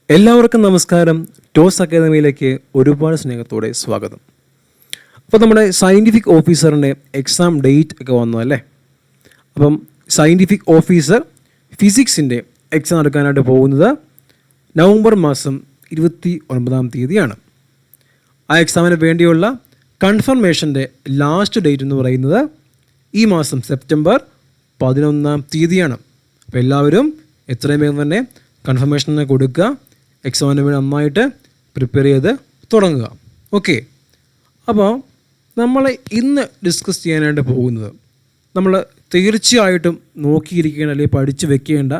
എല്ലാവർക്കും നമസ്കാരം. ടോസ് അക്കാദമിയിലേക്ക് ഒരുപാട് സ്നേഹത്തോടെ സ്വാഗതം. അപ്പോൾ നമ്മുടെ സയൻറ്റിഫിക് ഓഫീസറിൻ്റെ എക്സാം ഡേറ്റ് ഒക്കെ വന്നതല്ലേ. അപ്പം സയൻറ്റിഫിക് ഓഫീസർ ഫിസിക്സിൻ്റെ എക്സാം നടക്കാനായിട്ട് പോകുന്നത് നവംബർ മാസം 29 ആ എക്സാമിന് വേണ്ടിയുള്ള കൺഫർമേഷൻ്റെ ലാസ്റ്റ് ഡേറ്റ് എന്ന് പറയുന്നത് ഈ മാസം സെപ്റ്റംബർ 11 അപ്പോൾ എല്ലാവരും എത്രയും വേഗം തന്നെ കൺഫർമേഷന് കൊടുക്കുക. എക്സാമിന് വേണ്ടി നന്നായിട്ട് പ്രിപ്പയർ ചെയ്ത് തുടങ്ങുക. ഓക്കെ, അപ്പോൾ നമ്മൾ ഇന്ന് ഡിസ്കസ് ചെയ്യാനായിട്ട് പോകുന്നത് നമ്മൾ തീർച്ചയായിട്ടും നോക്കിയിരിക്കേണ്ട അല്ലെങ്കിൽ പഠിച്ച് വെക്കേണ്ട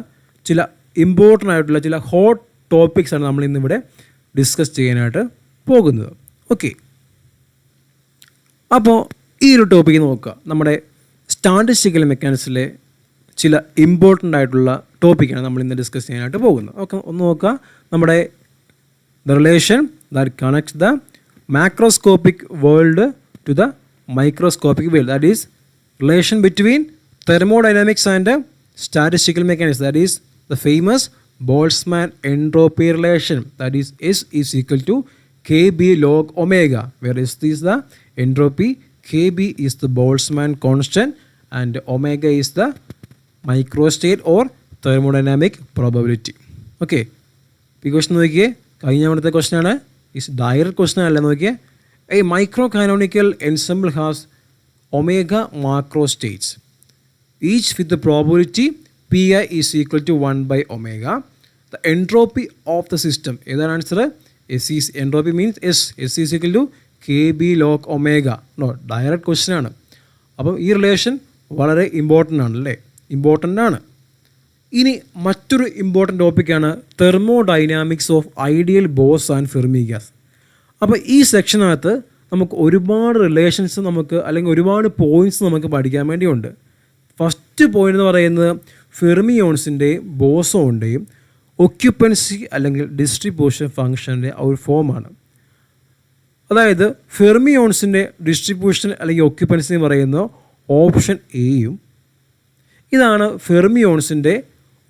ചില ഇമ്പോർട്ടൻ്റ് ആയിട്ടുള്ള ചില ഹോട്ട് ടോപ്പിക്സാണ് നമ്മൾ ഇന്നിവിടെ ഡിസ്കസ് ചെയ്യാനായിട്ട് പോകുന്നത്. ഓക്കെ, അപ്പോൾ ഈ ഒരു ടോപ്പിക്ക് നോക്കുക. നമ്മുടെ സ്റ്റാറ്റിസ്റ്റിക്കൽ മെക്കാനിക്സിലെ ചില ഇമ്പോർട്ടൻ്റ് ആയിട്ടുള്ള ടോപ്പിക്കാണ് നമ്മൾ ഇന്ന് ഡിസ്കസ് ചെയ്യാനായിട്ട് പോകുന്നത്. ഓക്കെ, ഒന്ന് നോക്കുക. നമ്മുടെ the relation that connects the macroscopic world to the microscopic world, that is relation between thermodynamics and statistical mechanics, that is the famous Boltzmann entropy relation, that is S is equal to KB log omega, where S is the entropy, KB is the Boltzmann constant and omega is the microstate or thermodynamic probability. Okay, ഈ question നോക്കിയേ. കഴിഞ്ഞ അവിടുത്തെ question ആണ്, is direct question അല്ല. നോക്കിയേ, A micro canonical ensemble has omega macro States each with the probability PI is equal to 1 by omega. The entropy of the system, ഏതാണ് answer? S is entropy means S is equal to KB log omega. No, direct question ആണ്. അപ്പം ഈ relation വളരെ important ആണ് അല്ലേ, important ആണ്. ഇനി മറ്റൊരു ഇമ്പോർട്ടൻ്റ് ടോപ്പിക്കാണ് thermodynamics of ideal Bose and Fermi gas. അപ്പോൾ ഈ സെക്ഷനകത്ത് നമുക്ക് ഒരുപാട് റിലേഷൻസ് നമുക്ക് അല്ലെങ്കിൽ ഒരുപാട് പോയിൻറ്റ്സ് നമുക്ക് പഠിക്കാൻ വേണ്ടിയുണ്ട്. ഫസ്റ്റ് പോയിൻ്റ് എന്ന് പറയുന്നത് ഫെർമിയോൺസിൻ്റെയും ബോസോണിൻ്റെയും ഒക്യുപ്പൻസി അല്ലെങ്കിൽ ഡിസ്ട്രിബ്യൂഷൻ ഫംഗ്ഷൻ്റെ ഒരു ഫോമാണ്. അതായത് ഫെർമിയോൺസിൻ്റെ ഡിസ്ട്രിബ്യൂഷൻ അല്ലെങ്കിൽ ഒക്യുപ്പൻസി എന്ന് പറയുന്ന ഓപ്ഷൻ എയും, ഇതാണ് ഫെർമിയോൺസിൻ്റെ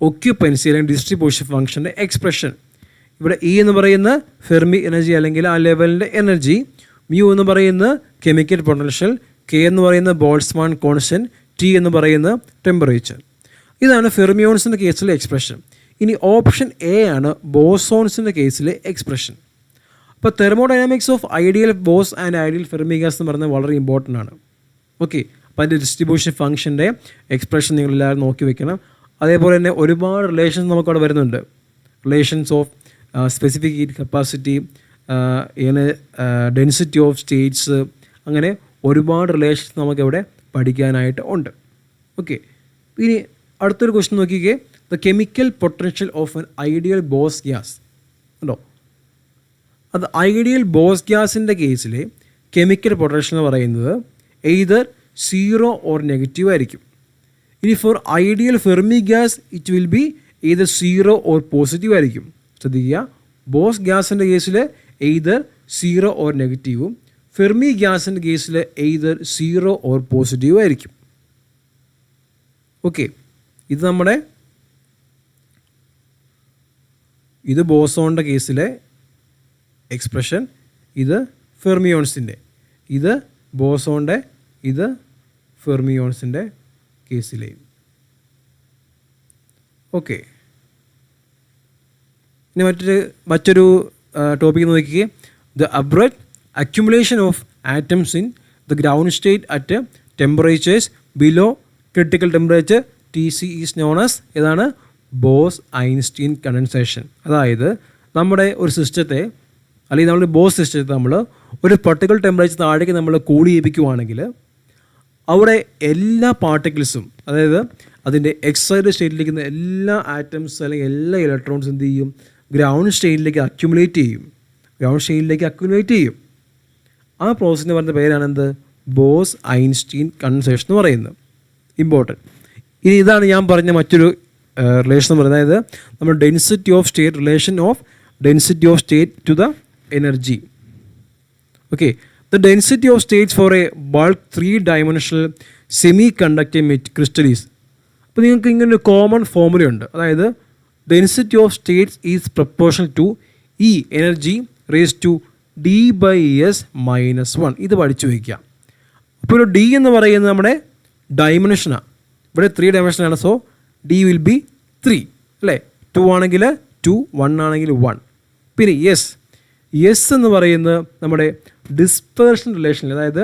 ഒക്യുപ്പൻസി അല്ലെങ്കിൽ ഡിസ്ട്രിബ്യൂഷൻ ഫംഗ്ഷൻ്റെ എക്സ്പ്രഷൻ. ഇവിടെ E എന്ന് പറയുന്ന ഫെർമി എനർജി അല്ലെങ്കിൽ ആ ലെവലിൻ്റെ എനർജി, മ്യൂ എന്ന് പറയുന്ന കെമിക്കൽ പൊട്ടൻഷ്യൽ, K എന്ന് പറയുന്ന ബോൾട്സ്മാൻ കോൺസ്റ്റൻറ്റ്, T എന്ന് പറയുന്ന ടെമ്പറേച്ചർ. ഇതാണ് ഫെർമിയോൺസിൻ്റെ കേസിലെ എക്സ്പ്രഷൻ. ഇനി ഓപ്ഷൻ എ ആണ് ബോസോൺസിൻ്റെ കേസിലെ എക്സ്പ്രഷൻ. അപ്പോൾ thermodynamics of ideal Bose and ideal Fermi gas എന്ന് പറയുന്നത് വളരെ ഇമ്പോർട്ടൻ്റ് ആണ്. ഓക്കെ, അപ്പോൾ അതിൻ്റെ ഡിസ്ട്രിബ്യൂഷൻ ഫംഗ്ഷൻ്റെ എക്സ്പ്രഷൻ നിങ്ങളെല്ലാവരും നോക്കി വെക്കണം. അതേപോലെ തന്നെ ഒരുപാട് റിലേഷൻസ് നമുക്കവിടെ വരുന്നുണ്ട്. Relations of specific heat capacity, density of States, അങ്ങനെ ഒരുപാട് റിലേഷൻസ് നമുക്കിവിടെ പഠിക്കാനായിട്ട് ഉണ്ട്. ഓക്കെ, ഇനി അടുത്തൊരു ക്വസ്റ്റ്യൻ നോക്കിക്കേ. The chemical potential of N ideal boss gas ഉണ്ടോ? അത് ഐഡിയൽ ബോസ് ഗ്യാസിൻ്റെ കേസിൽ കെമിക്കൽ പൊട്ടൻഷ്യൽ എന്ന് പറയുന്നത് എയ്തർ 0 or നെഗറ്റീവ് ആയിരിക്കും. ഇനി for ideal Fermi gas it will be either 0 or positive ആയിരിക്കും. ശ്രദ്ധിക്കുക, ബോസ് ഗ്യാസിൻ്റെ കേസിൽ എയ്തർ 0 or നെഗറ്റീവും, ഫെർമി ഗ്യാസിൻ്റെ കേസിൽ എയ്തർ 0 or പോസിറ്റീവ് ആയിരിക്കും. ഓക്കെ, ഇത് നമ്മുടെ ഇത് ബോസോണിൻ്റെ കേസിലെ എക്സ്പ്രഷൻ, ഇത് ഫെർമിയോൺസിൻ്റെ, ഇത് ബോസോണിൻ്റെ, ഇത് ഫെർമിയോൺസിൻ്റെ കേസിലെയും. ഓക്കെ, ഇനി മറ്റൊരു ടോപ്പിക്ക് നോക്കിക്കേ. The abrupt accumulation of atoms in the ground state at temperatures below critical temperature TC is known as ഏതാണ്? Bose Einstein condensation. അതായത് നമ്മുടെ ഒരു സിസ്റ്റത്തെ അല്ലെങ്കിൽ നമ്മുടെ ബോസ് സിസ്റ്റത്തെ നമ്മൾ ഒരു പർട്ടിക്കുലർ ടെമ്പറേച്ചർ താഴേക്ക് നമ്മൾ കൂൾ ചെയ്യിപ്പിക്കുവാണെങ്കിൽ അവിടെ എല്ലാ പാർട്ടിക്കിൾസും, അതായത് അതിൻ്റെ എക്സൈറ്റഡ് സ്റ്റേറ്റിലേക്ക് എല്ലാ ആറ്റംസ് അല്ലെങ്കിൽ എല്ലാ ഇലക്ട്രോൺസ് എന്ത് ചെയ്യും? ഗ്രൗണ്ട് സ്റ്റേറ്റിലേക്ക് അക്യുമുലേറ്റ് ചെയ്യും. ആ പ്രോസസ്സിന് പറയുന്ന പേരാണ് എന്ത്? ബോസ് ഐൻസ്റ്റീൻ കണ്ടൻസേഷൻ എന്ന് പറയുന്നത്. ഇമ്പോർട്ടൻറ്റ്. ഇനി ഇതാണ് ഞാൻ പറഞ്ഞ മറ്റൊരു റിലേഷൻ എന്ന് പറയുന്നത്. അതായത് നമ്മൾ density of state, relation of density of state to the energy. Okay, the density of states for a bulk 3-dimensional semiconductor crystal is. അപ്പോൾ നിങ്ങൾക്ക് ഇങ്ങനൊരു കോമൺ ഫോർമുലയുണ്ട്. അതായത് density of states is proportional to E energy raise to d/s-1. ഇത് പഠിച്ചു വയ്ക്കുക. അപ്പോൾ ഒരു ഡി എന്ന് പറയുന്നത് നമ്മുടെ ഡയമെൻഷനാണ്. ഇവിടെ 3 ഡയമെൻഷനാണ്. സോ ഡി വിൽ ബി 3 അല്ലേ. 2 ആണെങ്കിൽ 2, 1 ആണെങ്കിൽ 1. പിന്നെ എസ് എന്ന് പറയുന്നത് നമ്മുടെ ഡിസ്പേർഷൻ റിലേഷൻ, അതായത്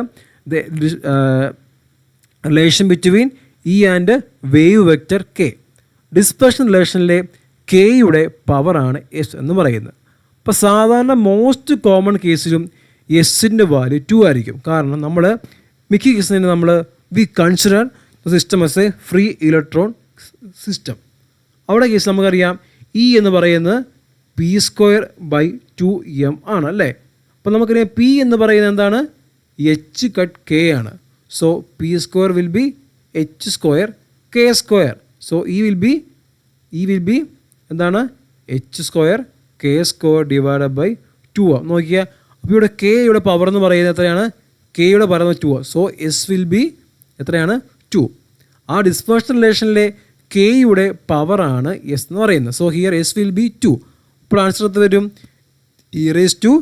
relation between E and wave vector K. Dispersion റിലേഷനിലെ കെയുടെ പവറാണ് എസ് എന്ന് പറയുന്നത്. അപ്പോൾ സാധാരണ മോസ്റ്റ് കോമൺ കേസിലും എസിൻ്റെ വാല്യൂ 2 ആയിരിക്കും. കാരണം നമ്മൾ മിക്ക കേസിന് we consider the system S A free electron system. അവിടെ കേസ് നമുക്കറിയാം ഇ എന്ന് പറയുന്നത് p²/2m ആണ് അല്ലേ. അപ്പോൾ നമുക്കറിയാം പി എന്ന് പറയുന്നത് എന്താണ്, h/k ആണ്. So p² will be h² k². So E will be എന്താണ് h² k²/2. നോക്കിയാൽ അപ്പോൾ ഇവിടെ കെയുടെ പവർ എന്ന് പറയുന്നത് എത്രയാണ്, കെയുടെ power 2. So S will be എത്രയാണ് 2. ആ ഡിസ്പേർഷൻ റിലേഷനിലെ കെയുടെ പവറാണ് എസ് എന്ന് പറയുന്നത്. So here S will be 2. ഇപ്പോൾ ആൻസർ വരും e⁻⁷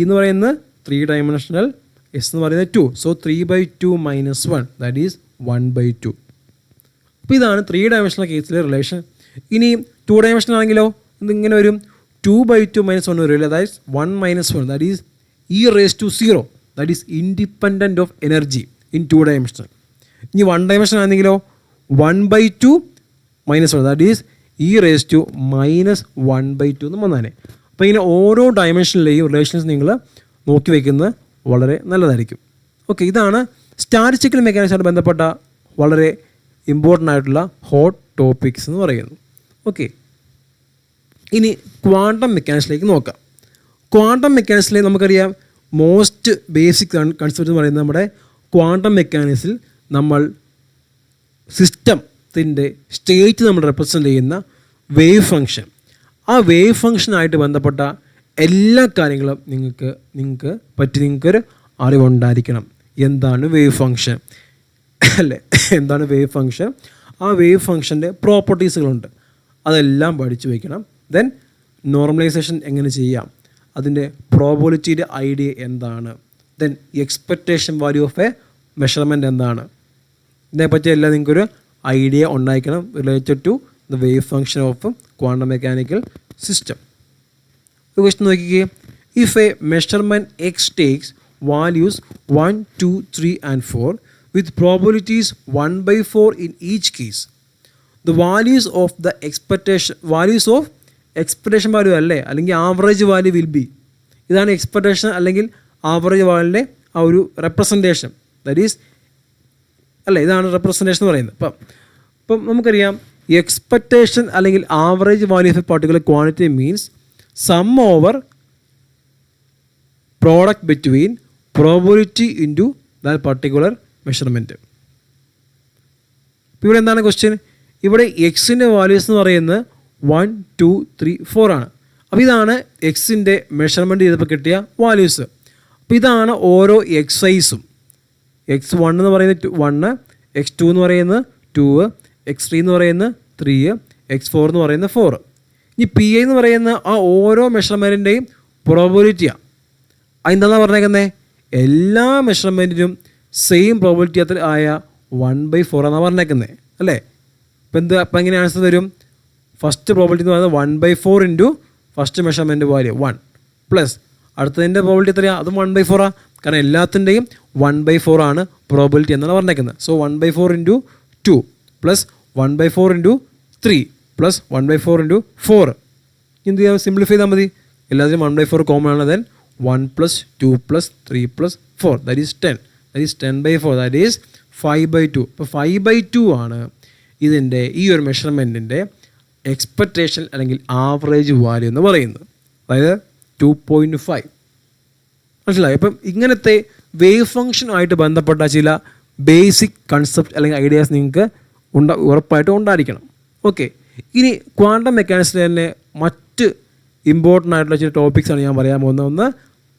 എന്ന് പറയുന്നത് 3 ഡയമെൻഷണൽ, എസ് എന്ന് പറയുന്നത് 2. So 3/2 - 1 that is 1/2. അപ്പോൾ ഇതാണ് 3 ഡയമെൻഷണൽ കേസിലെ റിലേഷൻ. ഇനി 2 ഡയമെൻഷണൽ ആണെങ്കിലോ ഇതിങ്ങനെ വരും 2/2 - 1 വരും. അതായത് 1 - 1 that is e⁻⁴. That is independent of energy in 2 dimensional. ഇനി 1 ഡയമെൻഷൻ ആണെങ്കിലോ 1/2 - 1 ദാറ്റ് ഈസ് e⁻⁻1/2 എന്ന് വന്നാനെ. അപ്പോൾ ഇങ്ങനെ ഓരോ ഡയമെൻഷനിലെയും റിലേഷൻസ് നിങ്ങൾ നോക്കി വയ്ക്കുന്നത് വളരെ നല്ലതായിരിക്കും. ഓക്കെ, ഇതാണ് സ്റ്റാറ്റിസ്റ്റിക്കൽ മെക്കാനിക്സുമായിട്ട് ബന്ധപ്പെട്ട വളരെ ഇമ്പോർട്ടൻ്റ് ആയിട്ടുള്ള ഹോട്ട് ടോപ്പിക്സ് എന്ന് പറയുന്നത്. ഓക്കെ, ഇനി ക്വാണ്ടം മെക്കാനിക്സിലേക്ക് നോക്കാം. ക്വാണ്ടം മെക്കാനിക്സിലെ നമുക്കറിയാം മോസ്റ്റ് ബേസിക് കൺസെപ്റ്റ് എന്ന് പറയുന്നത് നമ്മുടെ ക്വാണ്ടം മെക്കാനിക്സിൽ നമ്മൾ സിസ്റ്റത്തിൻ്റെ സ്റ്റേറ്റ് നമ്മൾ റെപ്രസെൻ്റ് ചെയ്യുന്ന വേവ് ഫങ്ഷൻ, ആ വേവ് ഫങ്ഷനായിട്ട് ബന്ധപ്പെട്ട എല്ലാ കാര്യങ്ങളും നിങ്ങൾക്കൊരു അറിവുണ്ടായിരിക്കണം. എന്താണ് വേവ് ഫങ്ഷൻ അല്ലേ, എന്താണ് വേവ് ഫങ്ഷൻ, ആ വേവ് ഫങ്ഷൻ്റെ പ്രോപ്പർട്ടീസുകളുണ്ട്, അതെല്ലാം പഠിച്ചു വയ്ക്കണം. ദെൻ നോർമലൈസേഷൻ എങ്ങനെ ചെയ്യാം, അതിൻ്റെ പ്രോബബിലിറ്റിയുടെ ഐഡിയ എന്താണ്, then expectation value of a measurement എന്താണ്, ഇതിനെപ്പറ്റി എല്ലാം നിങ്ങൾക്കൊരു ഐഡിയ ഉണ്ടായിരിക്കണം related to the wave function of quantum mechanical system. ഒരു ക്വസ്റ്റ്യൻ നോക്കിക്കേ. If a measurement X takes values 1, 2, 3 and 4 with probabilities 1/4 in each case, the values of expectation value അല്ലേ അല്ലെങ്കിൽ average value will be. ഇതാണ് expectation അല്ലെങ്കിൽ average വാല്യൂൻ്റെ ആ ഒരു representation, that is അല്ലേ, ഇതാണ് റെപ്രസെൻറ്റേഷൻ എന്ന് പറയുന്നത്. അപ്പം നമുക്കറിയാം എക്സ്പെക്റ്റേഷൻ അല്ലെങ്കിൽ average value of a particular quantity means sum over product between probability into that particular measurement. ഇപ്പോൾ ഇവിടെ എന്താണ് ക്വസ്റ്റ്യൻ, ഇവിടെ എക്സിൻ്റെ വാല്യൂസ് എന്ന് പറയുന്നത് 1, 2, 3, 4 ആണ്. അപ്പോൾ ഇതാണ് എക്സിൻ്റെ മെഷർമെൻറ്റ് ചെയ്തപ്പോൾ കിട്ടിയ വാല്യൂസ്. അപ്പോൾ ഇതാണ് ഓരോ എക്സൈസും. x1 എന്ന് പറയുന്നത് 1, x2 എന്ന് പറയുന്നത് 2, x3 എന്ന് പറയുന്നത് 3, x4 എന്ന് പറയുന്നത് 4. ഇനി പി ഐ എന്ന് പറയുന്ന ആ ഓരോ മെഷർമെൻറ്റിൻ്റെയും പ്രോബബിലിറ്റിയാണ്. അതെന്താണെന്ന് പറഞ്ഞേക്കുന്നത്, എല്ലാ മെഷർമെൻറ്റിനും സെയിം പ്രോബബിലിറ്റി അത്ര ആയ 1/4 എന്നാണ് പറഞ്ഞേക്കുന്നത് അല്ലേ. അപ്പം എങ്ങനെ ആൻസർ വരും, ഫസ്റ്റ് പ്രോബബിലിറ്റി എന്ന് പറയുന്നത് 1/4 into first measurement value 1 plus അടുത്തതിൻ്റെ പ്രോബബിലിറ്റി എത്രയാണ്, അതും 1/4 കാരണം എല്ലാത്തിൻ്റെയും 1/4 ആണ് പ്രോബബിലിറ്റി എന്നാണ് പറഞ്ഞേക്കുന്നത്. So 1/4 into 2 plus 1/4 into 3 plus 1/4 into 4. എന്ത് ചെയ്യാം, സിംപ്ലിഫൈ ചെയ്താൽ മതി. എല്ലാത്തിനും 1/4 കോമൺ ആണ്. Then 1 + 2 + 3 + 4 that is 10. That is 10/4 that is 5/2. അപ്പോൾ 5/2 ആണ് ഇതിൻ്റെ ഈ ഒരു മെഷർമെൻറ്റിൻ്റെ എക്സ്പെക്റ്റേഷൻ അല്ലെങ്കിൽ ആവറേജ് വാല്യൂ എന്ന് പറയുന്നത്. അതായത് 2.5. മനസ്സിലായി. അപ്പം ഇങ്ങനത്തെ വേവ് ഫങ്ഷനുമായിട്ട് ബന്ധപ്പെട്ട ചില ബേസിക് കൺസെപ്റ്റ് അല്ലെങ്കിൽ ഐഡിയാസ് നിങ്ങൾക്ക് ഉറപ്പായിട്ടും ഉണ്ടായിരിക്കണം. ഓക്കെ, ഇനി ക്വാണ്ടം മെക്കാനിക്സിൽ തന്നെ മറ്റ് ഇമ്പോർട്ടൻ്റ് ആയിട്ടുള്ള ചില ടോപ്പിക്സാണ് ഞാൻ പറയാൻ പോകുന്നത്. ഒന്ന്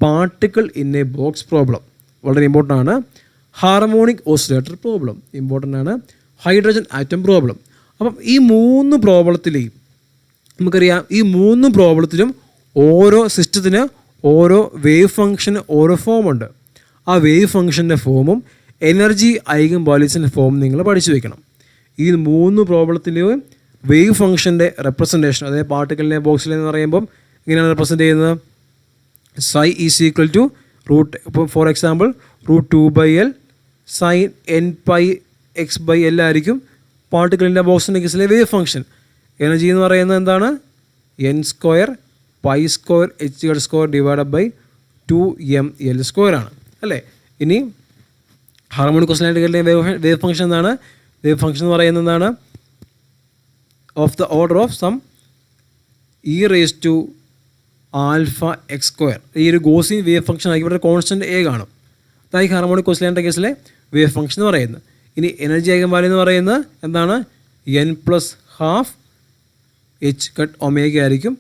particle in A box problem, വളരെ ഇമ്പോർട്ടൻ്റ് ആണ്. ഹാർമോണിക് ഓസിലേറ്റർ പ്രോബ്ലം ഇമ്പോർട്ടൻ്റ് ആണ്. Hydrogen atom problem. അപ്പം ഈ 3 പ്രോബ്ലത്തിലെയും നമുക്കറിയാം ഈ 3 പ്രോബ്ലത്തിലും ഓരോ സിസ്റ്റത്തിന് ഓരോ വേവ് ഫംഗ്ഷന് ഓരോ ഫോമുണ്ട്. ആ വേവ് ഫംഗ്ഷൻ്റെ ഫോമും എനർജി ഐഗൻ വാല്യൂസിൻ്റെ ഫോമും നിങ്ങൾ പഠിച്ചു വെക്കണം. ഈ 3 പ്രോബ്ലത്തിലെയും വേവ് ഫംഗ്ഷൻ്റെ റെപ്രസെൻറ്റേഷൻ, അതായത് പാർട്ടിക്കലിനെ ബോക്സിൽ എന്ന് പറയുമ്പം ഇങ്ങനെയാണ് റെപ്രസെൻറ്റ് ചെയ്യുന്നത്. psi is equal to root, ഇപ്പോൾ for example √2/L sine n π(x/L) ആയിരിക്കും പാർട്ടിക്കിളിൻ്റെ ബോക്സിൻ്റെ കേസിലെ വേവ് ഫംഗ്ഷൻ. എനർജി എന്ന് പറയുന്നത് എന്താണ്? n² π² h² divided by 2mL² ആണ് അല്ലേ. ഇനി ഹാർമോണിക് ഓസിലേറ്ററിലെ വേവ് ഫംഗ്ഷൻ എന്താണ്? വേവ് ഫംഗ്ഷൻ എന്ന് പറയുന്നത് എന്താണ്? Of the order of some e⁻⁴ x². ഈ ഒരു ഗോസിയൻ വേവ് ഫംഗ്ഷൻ ആക്കി ഇവിടെ കോൺസ്റ്റൻറ്റ് a കാണും. അതായി ഹാർമോണിക് ഓസിലേറ്ററിൻ്റെ കേസിലെ വേവ് ഫംഗ്ഷൻ എന്ന് പറയുന്നത്. ഇനി എനർജി ഐഗൻ വാല്യൂ എന്ന് പറയുന്നത് എന്താണ്? n+12 h⁻ ആയിരിക്കും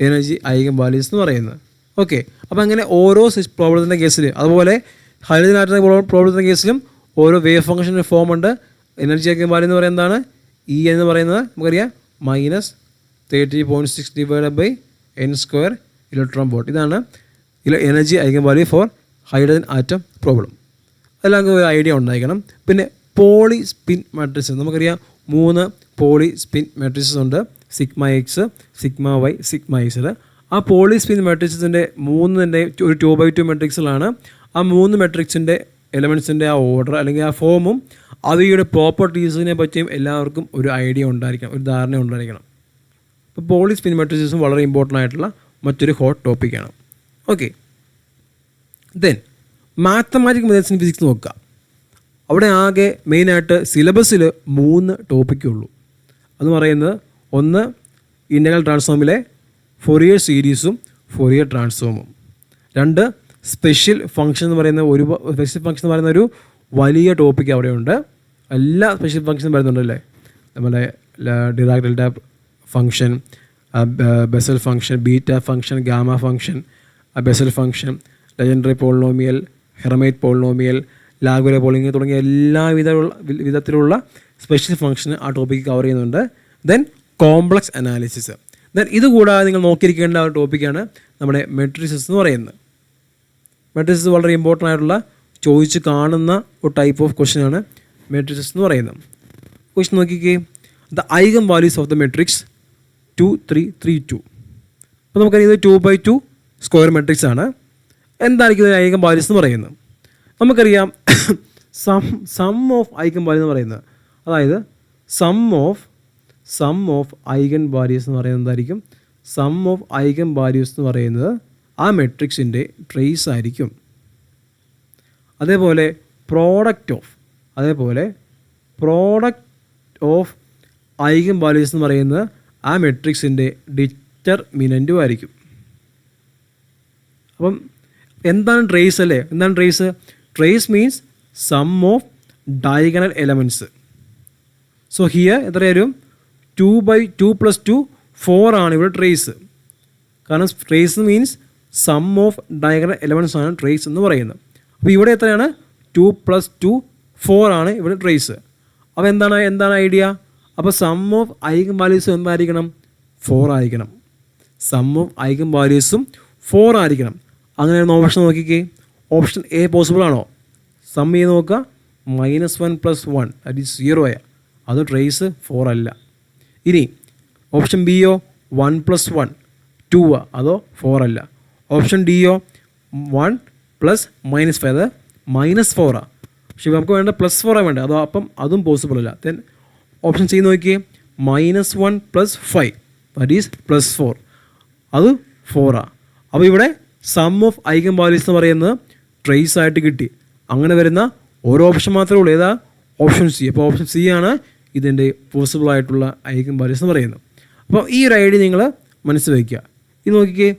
എനർജി ഐഗൻ വാല്യൂസ് എന്ന് പറയുന്നത്. ഓക്കെ, അപ്പോൾ അങ്ങനെ ഓരോ പ്രോബ്ലത്തിൻ്റെ കേസിൽ, അതുപോലെ ഹൈഡ്രജൻ ആറ്റത്തിൻ്റെ പ്രോബ്ലത്തിൻ്റെ കേസിലും ഓരോ വേവ് ഫംഗ്ഷൻ്റെ ഫോം ഉണ്ട്. എനർജി ഐഗൻ വാല്യൂ എന്ന് പറയുന്നത് എന്താണ്? E എന്ന് പറയുന്നത് നമുക്കറിയാം -30.6 divided by n² electron volt. ഇതാണ് energy eigen value for hydrogen atom problem. അതെല്ലാം ഒരു ഐഡിയ ഉണ്ടായിരിക്കണം. പിന്നെ പോളി സ്പിൻ മാട്രിക്സ്, നമുക്കറിയാം 3 പോളി സ്പിൻ മാട്രിക്സസ് ഉണ്ട്. σx, σy, σz. ആ പോളി സ്പിൻ മാട്രിക്സിൻ്റെ 3ൻ്റെ ഒരു 2x2 മെട്രിക്സിലാണ്. ആ 3 മെട്രിക്സിൻ്റെ എലമെൻറ്റ്സിൻ്റെ ആ ഓർഡർ അല്ലെങ്കിൽ ആ ഫോമും അവയുടെ പ്രോപ്പർട്ടീസിനെ പറ്റിയും എല്ലാവർക്കും ഒരു ഐഡിയ ഉണ്ടായിരിക്കണം, ഒരു ധാരണ ഉണ്ടായിരിക്കണം. അപ്പോൾ പോളി സ്പിൻ മാട്രിക്സും വളരെ ഇമ്പോർട്ടൻ്റ് ആയിട്ടുള്ള മറ്റൊരു ഹോട്ട് ടോപ്പിക്കാണ്. Okay, then mathematic methods in physics നോക്കുക. അവിടെ ആകെ മെയിനായിട്ട് സിലബസിൽ 3 ടോപ്പിക്കേ ഉള്ളൂ. അത് പറയുന്നത് ഒന്ന് ഇൻ്റഗ്രൽ ട്രാൻസ്ഫോമിലെ ഫൊറിയർ സീരീസും ഫൊറിയർ ട്രാൻസ്ഫോമും. 2 സ്പെഷ്യൽ ഫംഗ്ഷൻ എന്ന് പറയുന്ന ഒരു വലിയ ടോപ്പിക്ക് അവിടെയുണ്ട്. എല്ലാ സ്പെഷ്യൽ ഫംഗ്ഷനും വരുന്നുണ്ടല്ലേ, നമ്മുടെ Dirac delta function, Bessel function, beta function, gamma function, Bessel function, Legendre polynomial, Hermite polynomial, Laguerre polynomial തുടങ്ങിയ വിധത്തിലുള്ള സ്പെഷ്യൽ ഫംഗ്ഷൻ ആ ടോപ്പിക്ക് കവർ ചെയ്യുന്നുണ്ട്. Then complex analysis. ദെൻ ഇതുകൂടാതെ നിങ്ങൾ നോക്കിയിരിക്കേണ്ട ഒരു ടോപ്പിക്കാണ് നമ്മുടെ മെട്രിസസ് എന്ന് പറയുന്നത്. മെട്രിസസ് വളരെ ഇമ്പോർട്ടൻ്റ് ആയിട്ടുള്ള ചോദിച്ച് കാണുന്ന ഒരു ടൈപ്പ് ഓഫ് ക്വസ്റ്റ്യനാണ് മെട്രിസസ് എന്ന് പറയുന്നത്. ക്വസ്റ്റ്യൻ നോക്കിക്കേ, the eigen values of the matrix 2, 3, 3, 2. അപ്പോൾ നമുക്കറിയാം ഇത് 2x2 സ്ക്വയർ മെട്രിക്സ് ആണ്. എന്തായിരിക്കും ഇത് ഐഗൻ വാല്യൂസ് എന്ന് പറയുന്നത്? നമുക്കറിയാം സം ഓഫ് ഐഗൻ വാല്യൂ എന്ന് പറയുന്നത്, അതായത് സം ഓഫ് ഐഗൻ വാല്യൂസ് എന്ന് പറയുന്നത് എന്തായിരിക്കും? സം ഓഫ് ഐഗൻ വാല്യൂസ് എന്ന് പറയുന്നത് ആ മെട്രിക്സിൻ്റെ ട്രേസ് ആയിരിക്കും. അതേപോലെ പ്രോഡക്റ്റ് ഓഫ് ഐഗൻ വാല്യൂസ് എന്ന് പറയുന്നത് ആ മെട്രിക്സിൻ്റെ ഡിറ്റർമിനൻറ്റും ആയിരിക്കും. അപ്പം എന്താണ് ട്രേസ് അല്ലേ? എന്താണ് trace? Trace means sum of diagonal elements. So here എത്ര വരും? 2/2 + 2 4 ആണ് ഇവിടെ ട്രേസ്. കാരണം trace means sum of diagonal elements ആണ് ട്രേസ് എന്ന് പറയുന്നത്. അപ്പോൾ ഇവിടെ എത്രയാണ്? 2 + 2 4 ആണ് ഇവിടെ ട്രേസ്. അപ്പോൾ എന്താണ് ഐഡിയ? അപ്പോൾ സം ഓഫ് ഐഗൻ വാല്യൂസ് എന്തായിരിക്കണം? 4 ആയിരിക്കണം. സം ഓഫ് ഐഗൻ വാല്യൂസും 4 ആയിരിക്കണം. അങ്ങനെയാണ് ഓപ്ഷൻ നോക്കിക്കേ. ഓപ്ഷൻ എ പോസിബിൾ ആണോ? സം ചെയ്ത് നോക്കുക. -1 + 1 ദാറ്റ് ഈസ് 0. അത് ട്രേസ് 4 അല്ല. ഇനി ഓപ്ഷൻ ബിയോ 1 + 1 2 അതോ 4 അല്ല. ഓപ്ഷൻ ഡിയോ 1 + -5 അത് -4. പക്ഷേ നമുക്ക് വേണ്ട +4 വേണ്ട, അതോ അപ്പം അതും പോസിബിൾ അല്ല. ദെൻ ഓപ്ഷൻ സി നോക്കിയേ, -1 + 5 ദാറ്റ് ഈസ് +4 അത് 4. അപ്പോൾ ഇവിടെ സം ഓഫ് ഐഗൻ വാല്യൂസ് എന്ന് പറയുന്നത് ട്രേസ് ആയിട്ട് കിട്ടി. അങ്ങനെ വരുന്ന ഓരോ ഓപ്ഷൻ മാത്രമേ ഉള്ളൂ. ഏതാ? Option C. അപ്പോൾ ഓപ്ഷൻ സി ആണ് ഇതിൻ്റെ പോസിബിളായിട്ടുള്ള ഐഗൻ വാല്യൂസ് എന്ന് പറയുന്നത്. അപ്പോൾ ഈ ഒരു ഐഡിയ നിങ്ങൾ മനസ്സിൽ വയ്ക്കുക. ഇത് നോക്കിക്കേ,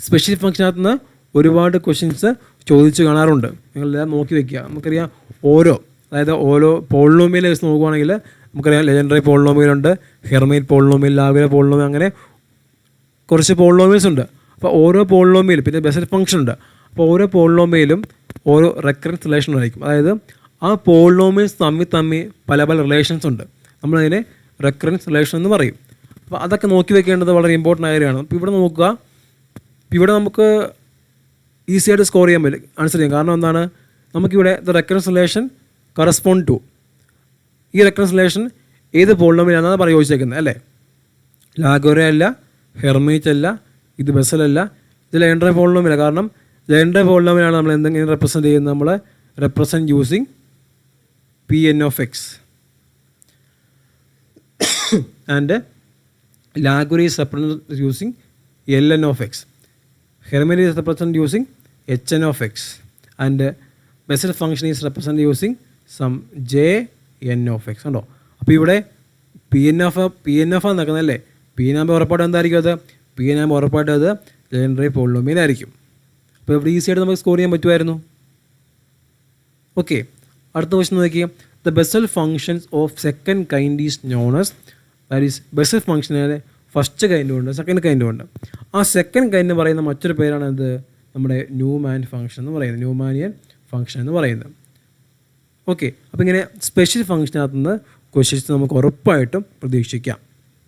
സ്പെഷ്യൽ ഫംഗ്ഷനകത്ത് നിന്ന് ഒരുപാട് ക്വസ്റ്റ്യൻസ് ചോദിച്ച് കാണാറുണ്ട്. നിങ്ങളെല്ലാം നോക്കി വയ്ക്കുക. നമുക്കറിയാം അതായത് ഓരോ പോളിനോമിയൽ വെച്ച് നോക്കുകയാണെങ്കിൽ നമുക്കറിയാം legendary പോളിനോമിയലുണ്ട്, Hermite polynomial, Laguerre polynomial, അങ്ങനെ കുറച്ച് പോളിനോമിയൽസ് ഉണ്ട്. അപ്പോൾ ഓരോ പോളിനോമിയൽ, പിന്നെ ബെസൽ ഫംഗ്ഷൻ ഉണ്ട്. അപ്പോൾ ഓരോ പോളിനോമിയലും ഓരോ റെക്കറൻസ് റിലേഷൻ ആയിരിക്കും. അതായത് ആ പോളിനോമിയൽസ് തമ്മിൽ പല റിലേഷൻസ് ഉണ്ട്. നമ്മളതിനെ റെക്കറൻസ് റിലേഷൻ എന്ന് പറയും. അപ്പോൾ അതൊക്കെ നോക്കി വെക്കേണ്ടത് വളരെ ഇമ്പോർട്ടൻ്റ് കാര്യമാണ്. അപ്പോൾ ഇവിടെ നോക്കുക, ഇവിടെ നമുക്ക് ഈസി ആയിട്ട് സ്കോർ ചെയ്യാൻ പറ്റും, ആൻസർ ചെയ്യാം. കാരണം എന്താണ്, നമുക്കിവിടെ the recurrence relation correspond to, ഈ റെക്കറൻസ് റിലേഷൻ ഏത് പോളിനോമിയലാണെന്നാണ് പറയുക ചോദിച്ചേക്കുന്നത് അല്ലേ. ലാഗോറിയ അല്ല, ഹെർമീറ്റ് അല്ല, ഇത് ബെസലല്ല, ഇത് ലെജൻഡറി പോളിനോമിയല. കാരണം ലെജൻഡറി പോളിനോമിയലാണ് നമ്മൾ എന്തെങ്കിലും റെപ്രസെൻറ്റ് ചെയ്യുന്നത്, നമ്മൾ represent using Pn(x) and Laguerre is represented using Ln(x). Hermite is represented using Hn(x) and Bessel function is represented using some Jn(x). ഉണ്ടോ? അപ്പോൾ ഇവിടെ Pn നടക്കുന്നതല്ലേ, Pn ആകുമ്പോൾ ഉറപ്പായിട്ട് എന്തായിരിക്കും അത്, Pn ആകുമ്പോൾ ഉറപ്പായിട്ട് അത് ലെജൻഡറി പോളിനോമിയൽ ആയിരിക്കും. അപ്പോൾ ഇവിടെ ഈസി ആയിട്ട് നമുക്ക് സ്കോർ ചെയ്യാൻ പറ്റുമായിരുന്നു. ഓക്കെ, അടുത്ത ക്വസ്റ്റൻ നോക്കിയാൽ the Bessel functions of second kind is known as, that is Bessel ഫംഗ്ഷനെ ഫസ്റ്റ് കൈൻഡും ഉണ്ട്, സെക്കൻഡ് കൈൻഡും ഉണ്ട്. ആ സെക്കൻഡ് കൈൻഡ് പറയുന്ന മറ്റൊരു പേരാണ് ഇത് നമ്മുടെ ന്യൂമാൻ ഫംഗ്ഷൻ എന്ന് പറയുന്നത്, ന്യൂമാനിയൻ ഫംഗ്ഷൻ എന്ന് പറയുന്നത്. ഓക്കെ, അപ്പോൾ ഇങ്ങനെ സ്പെഷ്യൽ ഫംഗ്ഷനകത്ത് നിന്ന് ക്വസ്റ്റ്യൻസ് നമുക്ക് ഉറപ്പായിട്ടും പ്രതീക്ഷിക്കാം.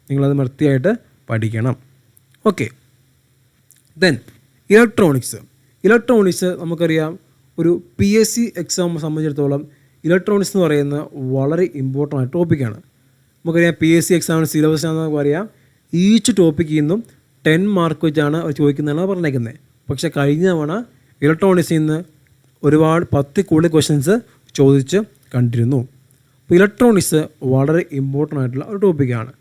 നിങ്ങളത് വൃത്തിയായിട്ട് പഠിക്കണം. ഓക്കെ, ദെൻ ഇലക്ട്രോണിക്സ് നമുക്കറിയാം, ഒരു PSC എക്സാം സംബന്ധിച്ചിടത്തോളം ഇലക്ട്രോണിക്സ് എന്ന് പറയുന്ന വളരെ ഇമ്പോർട്ടൻ്റ് ആയ ടോപ്പിക്കാണ്. നമുക്കറിയാം PSC എക്സാമിന് സിലബസ് ആണെന്ന് പറയാം, ഈച്ച് ടോപ്പിക്കിൽ നിന്നും 10 മാർക്ക് വെച്ചാണ് അവർ ചോദിക്കുന്നതാണ് പറഞ്ഞേക്കുന്നത്. പക്ഷേ കഴിഞ്ഞ തവണ ഇലക്ട്രോണിക്സിൽ നിന്ന് ഒരുപാട് 10 കൂടുതൽ ക്വസ്റ്റ്യൻസ് ചോദിച്ച് കണ്ടിരുന്നു. അപ്പോൾ ഇലക്ട്രോണിക്സ് വളരെ ഇമ്പോർട്ടൻ്റ് ആയിട്ടുള്ള ഒരു ടോപ്പിക്കാണ്.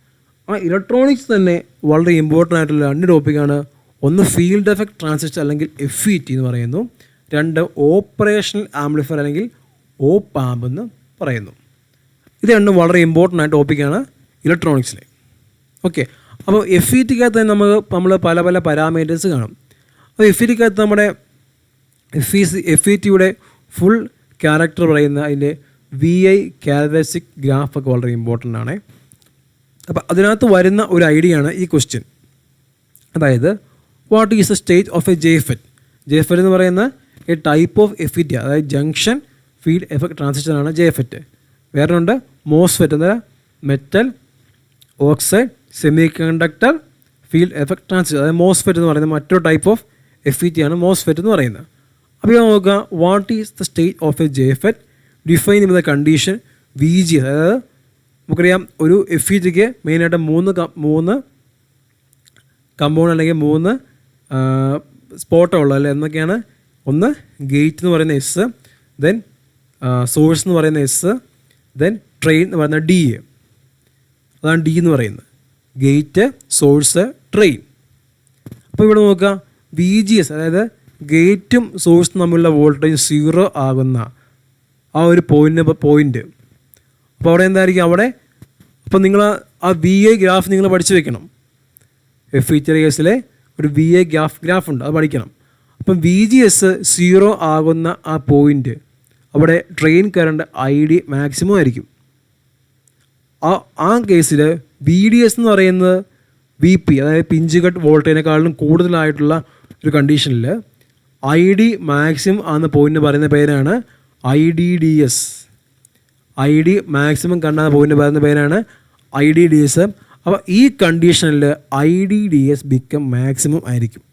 ആ ഇലക്ട്രോണിക്സ് തന്നെ വളരെ ഇമ്പോർട്ടൻ്റ് ആയിട്ടുള്ള 2 ടോപ്പിക്കാണ്. ഒന്ന് ഫീൽഡ് എഫക്റ്റ് ട്രാൻസിസ്റ്റർ അല്ലെങ്കിൽ FET എന്ന് പറയുന്നു, 2 ഓപ്പറേഷണൽ ആംപ്ലിഫയർ അല്ലെങ്കിൽ OP-amp എന്ന് പറയുന്നു. ഇത് രണ്ടും വളരെ ഇമ്പോർട്ടൻ്റ് ആയ ടോപ്പിക്കാണ് ഇലക്ട്രോണിക്സിൽ. ഓക്കെ, അപ്പോൾ FET-ക്കകത്ത് നമ്മൾ പല പല പാരാമീറ്റേഴ്സ് കാണും. അപ്പോൾ FET-ക്കകത്ത് നമ്മുടെ FET-യുടെ ഫുൾ ക്യാരക്ടർ പറയുന്ന അതിൻ്റെ VI ക്യാരക്ടറിസ്റ്റിക് ഗ്രാഫൊക്കെ വളരെ ഇമ്പോർട്ടൻ്റ് ആണ്. അപ്പോൾ അതിനകത്ത് വരുന്ന ഒരു ഐഡിയ ആണ് ഈ ക്വസ്റ്റ്യൻ. അതായത് what is the state of A JFET എന്ന് പറയുന്ന എ ടൈപ്പ് ഓഫ് FET, അതായത് ജംഗ്ഷൻ ഫീൽഡ് എഫക്റ്റ് ട്രാൻസിസ്റ്ററാണ് JFET. വേറെ ഉണ്ട് MOSFET, എന്താ metal oxide semi conductor field effect transistor, അതായത് MOSFET എന്ന് പറയുന്നത് മറ്റൊരു ടൈപ്പ് ഓഫ് FET ആണ് MOSFET എന്ന് പറയുന്നത്. അപ്പോൾ നോക്കുക, what is the state of A JFET define with the condition VG, അതായത് നമുക്കറിയാം ഒരു FET-ക്ക് മെയിനായിട്ട് 3 കമ്പൗണ്ട് അല്ലെങ്കിൽ 3 സ്പോട്ടാണ് ഉള്ളത് അല്ലേ. എന്നൊക്കെയാണ്, ഒന്ന് ഗേറ്റ് എന്ന് പറയുന്ന S, ദെൻ സോഴ്സ് എന്ന് പറയുന്ന S, ദെൻ ട്രെയിൻ എന്ന് പറയുന്ന D. അതാണ് D എന്ന് പറയുന്നത്, ഗേറ്റ്, സോഴ്സ്, ട്രെയിൻ. അപ്പോൾ ഇവിടെ നോക്കുക, VGS അതായത് ഗേറ്റും സോഴ്സും തമ്മിലുള്ള വോൾട്ടേജ് 0 ആകുന്ന ആ ഒരു പോയിൻ്റ്. അപ്പോൾ അവിടെ എന്തായിരിക്കും, അവിടെ അപ്പോൾ നിങ്ങൾ ആ VI ഗ്രാഫ് നിങ്ങൾ പഠിച്ചു വെക്കണം. FET കേസിലെ ഒരു VI ഗ്രാഫ് ഉണ്ട്, അത് പഠിക്കണം. അപ്പം VGS 0 ആകുന്ന ആ പോയിൻ്റ്, അവിടെ ട്രെയിൻ കറണ്ട് ID മാക്സിമം ആയിരിക്കും. ആ കേസിൽ VDS എന്ന് പറയുന്നത് VP, അതായത് പിഞ്ച് കട്ട് വോൾട്ടേജിനെക്കാളും കൂടുതലായിട്ടുള്ള ഒരു കണ്ടീഷനിൽ ID മാക്സിമം ആകുന്ന പോയിൻ്റ് പറയുന്ന പേരാണ് IDDS. ID മാക്സിമം കണ്ടാൽ പോയിൻ്റ് പറയുന്ന പേരാണ് IDDS. അപ്പോൾ ഈ കണ്ടീഷനിൽ IDDS ബിക്കം മാക്സിമം ആയിരിക്കും.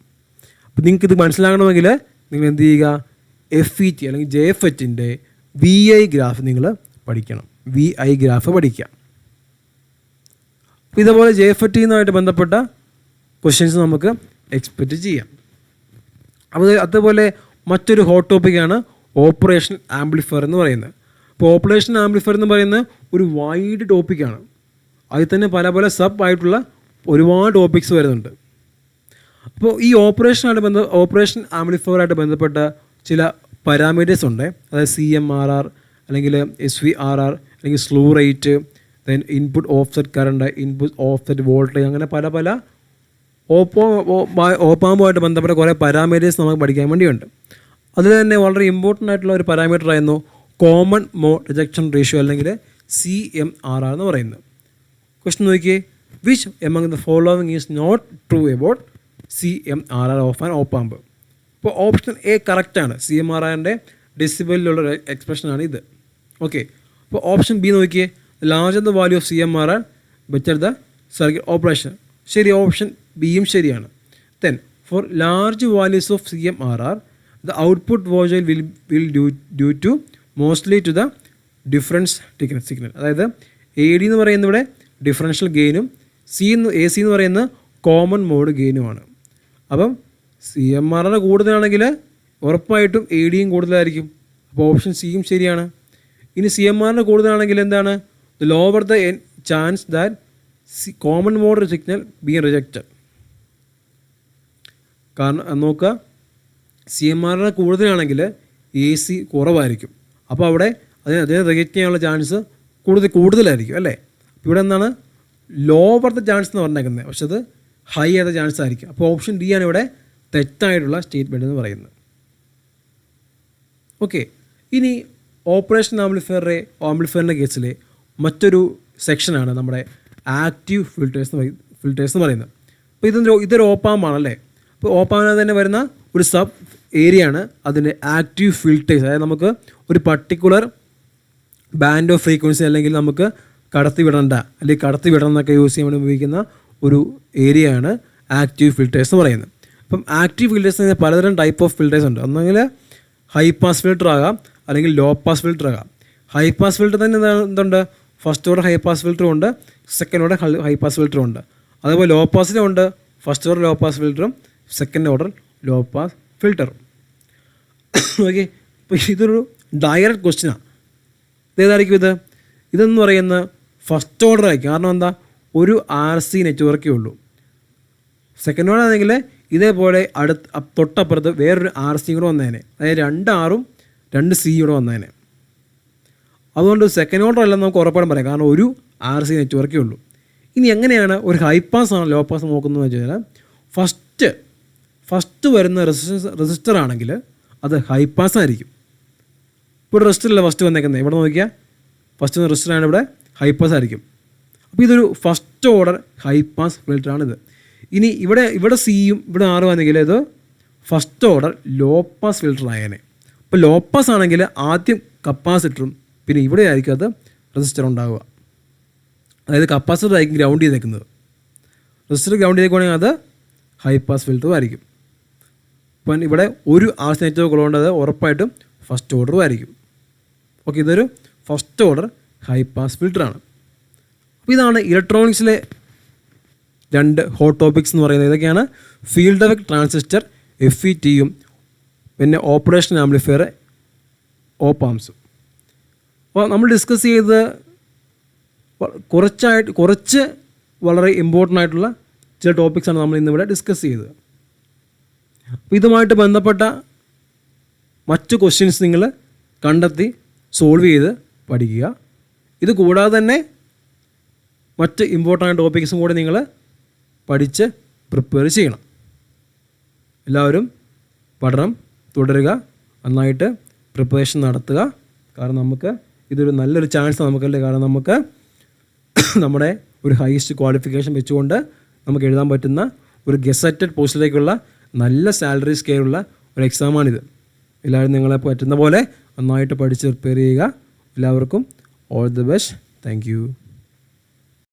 അപ്പോൾ നിങ്ങൾക്കിത് മനസ്സിലാകണമെങ്കിൽ നിങ്ങൾ എന്ത് ചെയ്യുക, FET അല്ലെങ്കിൽ JFET-ൻ്റെ VI ഗ്രാഫ് നിങ്ങൾ പഠിക്കണം. VI ഗ്രാഫ് പഠിക്കുക. അപ്പോൾ ഇതേപോലെ JFET-യുമായിട്ട് ബന്ധപ്പെട്ട ക്വസ്റ്റ്യൻസ് നമുക്ക് എക്സ്പെക്റ്റ് ചെയ്യാം. അതുപോലെ മറ്റൊരു ഹോട്ട് ടോപ്പിക്കാണ് ഓപ്പറേഷൻ ആംപ്ലിഫയർ എന്ന് പറയുന്നത്. അപ്പോൾ ഓപ്പറേഷൻ ആംപ്ലിഫയർ എന്ന് പറയുന്നത് ഒരു വൈഡ് ടോപ്പിക്കാണ്. അതിൽ തന്നെ പല പല സബ് ആയിട്ടുള്ള ഒരുപാട് ടോപ്പിക്സ് വരുന്നുണ്ട്. അപ്പോൾ ഈ ഓപ്പറേഷൻ ആംപ്ലിഫയറായിട്ട് ബന്ധപ്പെട്ട ചില പാരാമീറ്റേഴ്സ് ഉണ്ട്. അതായത് CMRR അല്ലെങ്കിൽ SVRR അല്ലെങ്കിൽ slew rate, then input offset current, input offset voltage, അങ്ങനെ പല പല ഓപ്പാമ്പുമായിട്ട് ബന്ധപ്പെട്ട കുറേ പാരാമീറ്റേഴ്സ് നമുക്ക് പഠിക്കാൻ വേണ്ടിയുണ്ട്. അതിൽ തന്നെ വളരെ ഇമ്പോർട്ടൻ്റ് ആയിട്ടുള്ള ഒരു പാരാമീറ്റർ ആയിരുന്നു കോമൺ മോഡ് റിജക്ഷൻ റേഷ്യോ അല്ലെങ്കിൽ CMRR എന്ന് പറയുന്നത്. ക്വസ്റ്റ്യൻ നോക്കിയേ, which among the following is not true about CMRR of an opamp. അപ്പോൾ ഓപ്ഷൻ A കറക്റ്റാണ്. CMRRൻ്റെ ഡെസിബലിലുള്ള എക്സ്പ്രഷനാണ് ഇത്. ഓക്കെ, അപ്പോൾ ഓപ്ഷൻ B നോക്കിയേ, larger the value of CMRR better the circuit operation. ശരി, ഓപ്ഷൻ ബിയും ശരിയാണ്. Then for large values of CMRR the output voltage will due to mostly to the difference signal. അതായത് AD എന്ന് പറയുന്നത് ഇവിടെ differential ഗെയിനും AC എന്ന് പറയുന്നത് കോമൺ മോഡ് ഗെയിനുമാണ്. അപ്പം CMRR കൂടുതലാണെങ്കിൽ ഉറപ്പായിട്ടും ADയും കൂടുതലായിരിക്കും. അപ്പോൾ ഓപ്ഷൻ സിയും ശരിയാണ്. ഇനി CMRR കൂടുതലാണെങ്കിൽ എന്താണ്? The lower the chance that common mode signal be rejected. കാരണം നോക്കുക, CMRR കൂടുതലാണെങ്കിൽ AC കുറവായിരിക്കും. അപ്പോൾ അവിടെ അതിനെ റിജക്റ്റ് ചെയ്യാനുള്ള ചാൻസ് കൂടുതലായിരിക്കും അല്ലേ. ഇവിടെ എന്താണ് ലോവർ ദ ചാൻസ് എന്ന് പറഞ്ഞേക്കുന്നത്, പക്ഷെ അത് ഹൈ ആയ ചാൻസ് ആയിരിക്കും. അപ്പോൾ ഓപ്ഷൻ ഡി ആണ് ഇവിടെ തെറ്റായിട്ടുള്ള സ്റ്റേറ്റ്മെൻറ്റ് എന്ന് പറയുന്നത്. ഓക്കെ, ഇനി ഓപ്പറേഷൻ ആംപ്ലിഫയറിൻ്റെ കേസിലെ മറ്റൊരു സെക്ഷനാണ് നമ്മുടെ ആക്റ്റീവ് ഫിൽറ്റേഴ്സ് എന്ന് പറയുന്നത്. അപ്പോൾ ഇതൊരു ഓപ്പാമാണല്ലേ. അപ്പോൾ ഓപ്പാമിന് തന്നെ വരുന്ന ഒരു സബ് ഏരിയയാണ് അതിൻ്റെ ആക്റ്റീവ് ഫിൽറ്റേഴ്സ്. അതായത് നമുക്ക് ഒരു പർട്ടിക്കുലർ ബാൻഡ് ഓഫ് ഫ്രീക്വൻസി അല്ലെങ്കിൽ നമുക്ക് കടത്തിവിടണ്ട അല്ലെങ്കിൽ കടത്തിവിടണം എന്നൊക്കെ യൂസ് ചെയ്യാൻ വേണ്ടി ഉപയോഗിക്കുന്ന ഒരു ഏരിയയാണ് ആക്റ്റീവ് ഫിൽറ്റേഴ്സ് എന്ന് പറയുന്നത്. അപ്പം ആക്റ്റീവ് ഫിൽറ്റേഴ്സ് പലതരം ടൈപ്പ് ഓഫ് ഫിൽറ്റേഴ്സ് ഉണ്ട്. ഒന്നെങ്കിൽ ഹൈ പാസ് ഫിൽറ്റർ ആകാം, അല്ലെങ്കിൽ ലോ പാസ് ഫിൽറ്റർ ആകാം. ഹൈ പാസ് ഫിൽറ്റർ തന്നെ എന്തുണ്ട്? ഫസ്റ്റ് ഓർഡർ ഹൈ പാസ് ഫിൽറ്ററും ഉണ്ട്, സെക്കൻഡ് ഓർഡർ ഹൈ പാസ് ഫിൽറ്ററും ഉണ്ട്. അതുപോലെ ലോ പാസിലും ഉണ്ട് ഫസ്റ്റ് ഓർഡർ ലോ പാസ് ഫിൽറ്ററും സെക്കൻഡ് ഓർഡർ ലോ പാസ് ഫിൽറ്ററും. ഓക്കെ, അപ്പോൾ ഇതൊരു ഡയറക്റ്റ് ക്വസ്റ്റ്യനാണ്. ഇതേതായിരിക്കും ഇതെന്ന് പറയുന്ന ഫസ്റ്റ് ഓർഡർ ആയിരിക്കും. കാരണം എന്താ, ഒരു RC നെറ്റ്വർക്കേ ഉള്ളൂ. സെക്കൻഡ് ഓർഡർ ആണെങ്കിൽ ഇതേപോലെ തൊട്ടപ്പുറത്ത് വേറൊരു RC കൂടെ വന്നേനെ, അതായത് 2 Rഉം 2 C കൂടെ വന്നേനെ. അതുകൊണ്ട് സെക്കൻഡ് ഓർഡർ അല്ലെന്ന് നമുക്ക് ഉറപ്പായിട്ടും പറയാം, കാരണം ഒരു RC നെറ്റ്വർക്കേ ഉള്ളൂ. ഇനി എങ്ങനെയാണ് ഒരു ഹൈ പാസ് ആണ് ലോ പാസ് നോക്കുന്നത് വെച്ച് കഴിഞ്ഞാൽ, ഫസ്റ്റ് വരുന്ന റെസിസ്റ്റർ ആണെങ്കിൽ അത് ഹൈ പാസ് ആയിരിക്കും. ഇപ്പോൾ റെസിസ്റ്ററല്ല ഫസ്റ്റ് വന്നേക്കുന്നത്, ഇവിടെ നോക്കിയാൽ ഫസ്റ്റ് വന്ന റെസിസ്റ്ററാണ്, ഇവിടെ ഹൈ പാസ് ആയിരിക്കും. അപ്പോൾ ഇതൊരു ഫസ്റ്റ് ഓർഡർ ഹൈ പാസ് ഫിൽറ്ററാണിത്. ഇനി ഇവിടെ സിയും ഇവിടെ ആറും ആണെങ്കിൽ ഇത് first order low pass filter ആയേനെ. അപ്പോൾ ലോ പാസ് ആണെങ്കിൽ ആദ്യം കപ്പാസിറ്ററും പിന്നെ ഇവിടെ ആയിരിക്കും അത് റെസിസ്റ്റർ ഉണ്ടാവുക. അതായത് കപ്പാസിറ്റർ ആയിരിക്കും ഗ്രൗണ്ട് ചെയ്തേക്കുന്നത്. റെസിസ്റ്റർ ഗ്രൗണ്ട് ചെയ്തേക്കുവാണെങ്കിൽ അത് ഹൈ പാസ് ഫിൽറ്ററും ആയിരിക്കും. അപ്പം ഇവിടെ ഒരു RC നെറ്റ്വർക്ക് ഉള്ളതുകൊണ്ട് അത് ഉറപ്പായിട്ടും ഫസ്റ്റ് ഓർഡറും ആയിരിക്കും. ഓക്കെ, ഇതൊരു ഫസ്റ്റ് ഓർഡർ ഹൈ പാസ് ഫിൽറ്ററാണ്. അപ്പോൾ ഇതാണ് ഇലക്ട്രോണിക്സിലെ 2 ഹോട്ട് ടോപ്പിക്സ് എന്ന് പറയുന്നത്. ഇതൊക്കെയാണ് ഫീൽഡ് എഫക്ട് ട്രാൻസിസ്റ്റർ FETയും പിന്നെ ഓപ്പറേഷൻ ആംപ്ലിഫയർ ഓപ്പാംസും. അപ്പോൾ നമ്മൾ ഡിസ്കസ് ചെയ്തത് കുറച്ച് വളരെ ഇമ്പോർട്ടൻ്റ് ആയിട്ടുള്ള ചില ടോപ്പിക്സാണ് നമ്മൾ ഇന്നിവിടെ ഡിസ്കസ് ചെയ്തത്. അപ്പോൾ ഇതുമായിട്ട് ബന്ധപ്പെട്ട മറ്റു ക്വസ്റ്റ്യൻസ് നിങ്ങൾ കണ്ടെത്തി സോൾവ് ചെയ്ത് പഠിക്കുക. ഇത് കൂടാതെ തന്നെ മറ്റ് ഇമ്പോർട്ടൻ്റ് ടോപ്പിക്സും കൂടി നിങ്ങൾ പഠിച്ച് പ്രിപ്പയർ ചെയ്യണം. എല്ലാവരും പഠനം തുടരുക, നന്നായിട്ട് പ്രിപ്പറേഷൻ നടത്തുക. കാരണം നമുക്ക് ഇതൊരു നല്ലൊരു ചാൻസ് നമുക്കല്ലേ. കാരണം നമുക്ക് നമ്മുടെ ഒരു ഹൈസ്റ്റ് ക്വാളിഫിക്കേഷൻ വെച്ചുകൊണ്ട് നമുക്ക് എഴുതാൻ പറ്റുന്ന ഒരു ഗസറ്റഡ് പോസ്റ്റിലേക്കുള്ള നല്ല സാലറി സ്കെയിലുള്ള ഒരു എക്സാമാണിത്. എല്ലാവരും നിങ്ങളെ പറ്റുന്ന പോലെ നന്നായിട്ട് പഠിച്ച് പ്രിപ്പയർ ചെയ്യുക. എല്ലാവർക്കും all the best. Thank you.